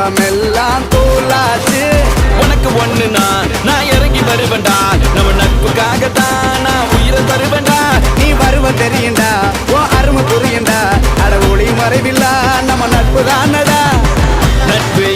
நெஞ்சமெல்லாம் தூளாச்சு. உனக்கு ஒண்ணுனா நான் இறங்கி வருவேன்டா, நம்ம நட்புக்காகத்தான் நான் உயிரை தருவேன்டா. நீ வருவ தெரியுண்டா, ஓ அருமை புரியுண்டா, அட ஒளி மறைவில்லா நம்ம நட்பு தானடா. நட்பு